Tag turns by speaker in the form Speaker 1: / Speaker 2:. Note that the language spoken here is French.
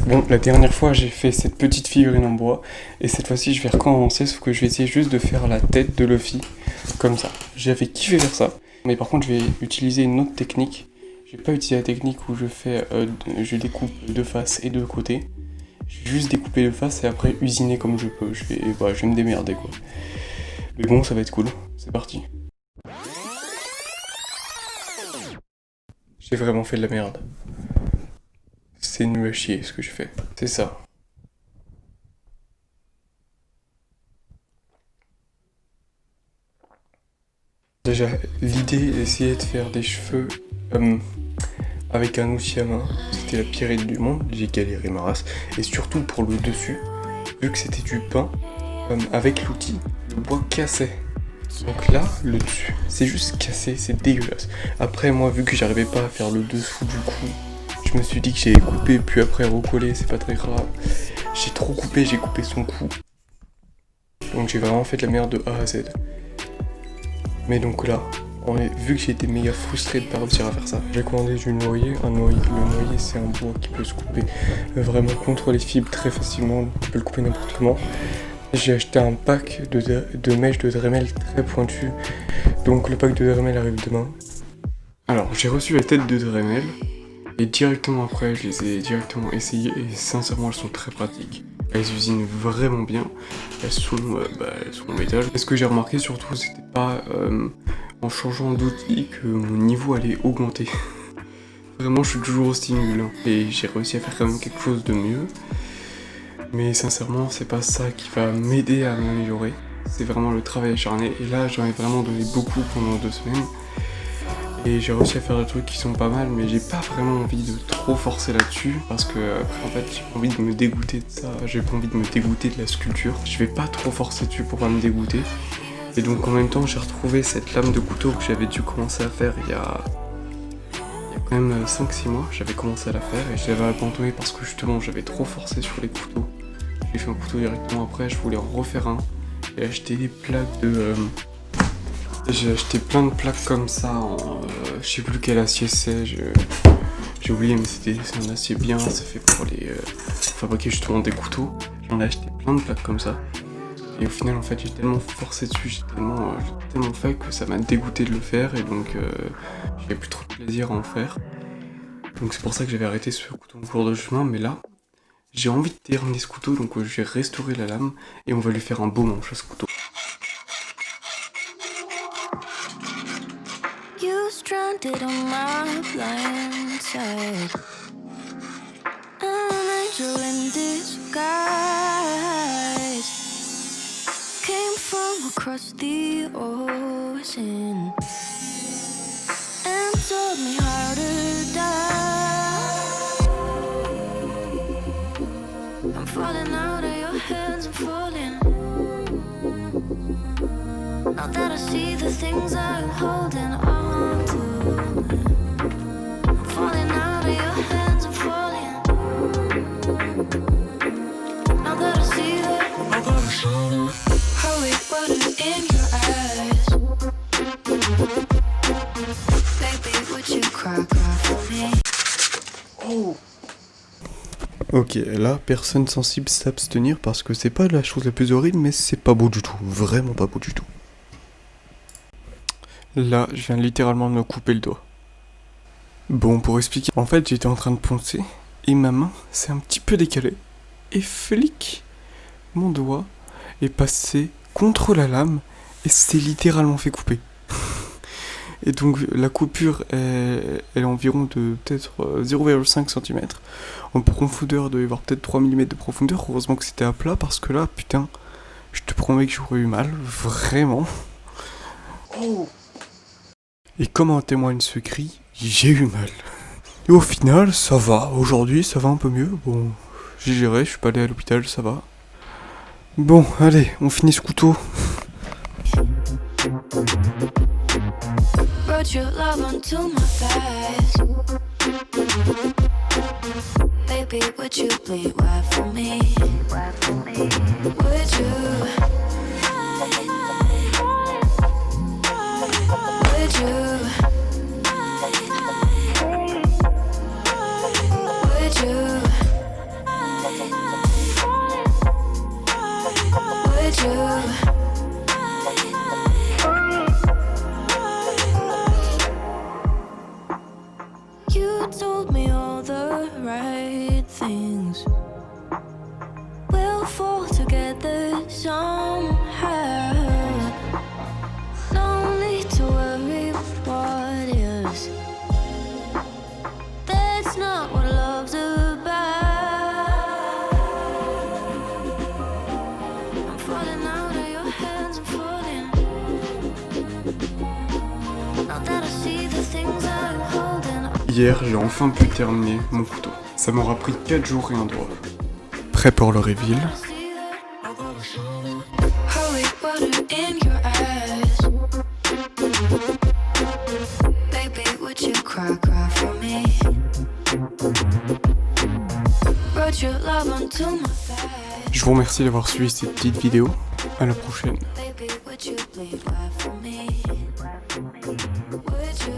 Speaker 1: Bon, la dernière fois j'ai fait cette petite figurine en bois, et cette fois-ci je vais recommencer, sauf que je vais essayer juste de faire la tête de Luffy, comme ça. J'avais kiffé faire ça, mais par contre je vais utiliser une autre technique. Je vais pas utiliser la technique où je découpe de face et de côté. Je vais juste découper de face et après usiner comme je peux. Je vais me démerder quoi. Mais bon, ça va être cool, c'est parti. J'ai vraiment fait de la merde. C'est nul à chier ce que je fais. C'est ça. Déjà, l'idée d'essayer de faire des cheveux avec un outil à main, c'était la pire idée du monde. J'ai galéré ma race. Et surtout pour le dessus, vu que c'était du pain, avec l'outil, le bois cassait. Donc là, le dessus, c'est juste cassé, c'est dégueulasse. Après, moi, vu que j'arrivais pas à faire le dessous du cou, je me suis dit que j'allais couper, puis après recoller, c'est pas très grave. J'ai trop coupé, j'ai coupé son cou. Donc j'ai vraiment fait de la merde de A à Z. Mais donc là, vu que j'ai été méga frustré de pas réussir à faire ça, j'ai commandé du noyer. Le noyer, c'est un bois qui peut se couper vraiment contre les fibres très facilement. Tu peux le couper n'importe comment. J'ai acheté un pack de mèches de Dremel très pointues. Donc le pack de Dremel arrive demain. Alors j'ai reçu la tête de Dremel. Et directement après, je les ai directement essayées. Et sincèrement, elles sont très pratiques. Elles usinent vraiment bien. Elles sont en métal. Et ce que j'ai remarqué surtout, c'était pas en changeant d'outil que mon niveau allait augmenter. Vraiment, je suis toujours aussi nul. Hein. Et j'ai réussi à faire quand même quelque chose de mieux. Mais sincèrement, c'est pas ça qui va m'aider à m'améliorer. C'est vraiment le travail acharné. Et là, j'en ai vraiment donné beaucoup pendant 2 semaines. Et j'ai réussi à faire des trucs qui sont pas mal, mais j'ai pas vraiment envie de trop forcer là-dessus. Parce que, en fait, j'ai pas envie de me dégoûter de ça. J'ai pas envie de me dégoûter de la sculpture. Je vais pas trop forcer dessus pour pas me dégoûter. Et donc, en même temps, j'ai retrouvé cette lame de couteau que j'avais dû commencer à faire il y a quand même 5-6 mois. J'avais commencé à la faire et je l'avais abandonné parce que justement, j'avais trop forcé sur les couteaux. J'ai fait un couteau directement après, je voulais en refaire un. J'ai acheté des plaques de... J'ai acheté plein de plaques comme ça en... je sais plus quel acier c'est, j'ai oublié, mais c'est un acier bien, ça fait pour fabriquer justement des couteaux. J'en ai acheté plein de plaques comme ça. Et au final, en fait, j'ai tellement forcé dessus, j'ai tellement fait que ça m'a dégoûté de le faire. Et donc, j'avais plus trop de plaisir à en faire. Donc c'est pour ça que j'avais arrêté ce couteau en cours de chemin, mais là... J'ai envie de terminer ce couteau, donc je vais restaurer la lame et on va lui faire un beau manche à ce couteau. You stranded on my blind side. An angel in disguise came from across the ocean and told me how to die. I'm falling out of your hands, I'm falling. Now that I see the things I'm holding on to, I'm falling out of your hands, I'm falling. Now that I see the holy water in your eyes, baby, would you cry for me? Oh. Ok, là, personne sensible s'abstenir parce que c'est pas la chose la plus horrible, mais c'est pas beau du tout, vraiment pas beau du tout. Là, je viens littéralement de me couper le doigt. Bon, pour expliquer, en fait, j'étais en train de poncer et ma main s'est un petit peu décalée. Et flic, mon doigt est passé contre la lame et s'est littéralement fait couper. Et donc la coupure elle est environ de peut-être 0,5 cm. En profondeur, il doit y avoir peut-être 3 mm de profondeur. Heureusement que c'était à plat parce que là, putain, je te promets que j'aurais eu mal, vraiment. Oh. Et comme en témoigne ce cri, j'ai eu mal. Et au final, ça va. Aujourd'hui, ça va un peu mieux. Bon, j'ai géré, je suis pas allé à l'hôpital, ça va. Bon, allez, on finit ce couteau. Wrote your love onto my thighs. Baby, would you bleed right for me? Would you? Would you? Would you?
Speaker 2: right things. We'll fall together somehow. No need to worry what is. That's not what love's about. I'm falling out of your hands, I'm falling. Now that I see the things I'm holding.
Speaker 1: Hier, j'ai enfin pu terminer mon couteau. Ça m'aura pris 4 jours et un droit. Prêt pour le reveal.
Speaker 2: Holy water in your eyes. Baby, would you cry for me? Wrote your love onto my thighs.
Speaker 1: Je vous remercie d'avoir suivi cette petite vidéo. À la prochaine.
Speaker 2: Baby, would you bleed white for me? Would you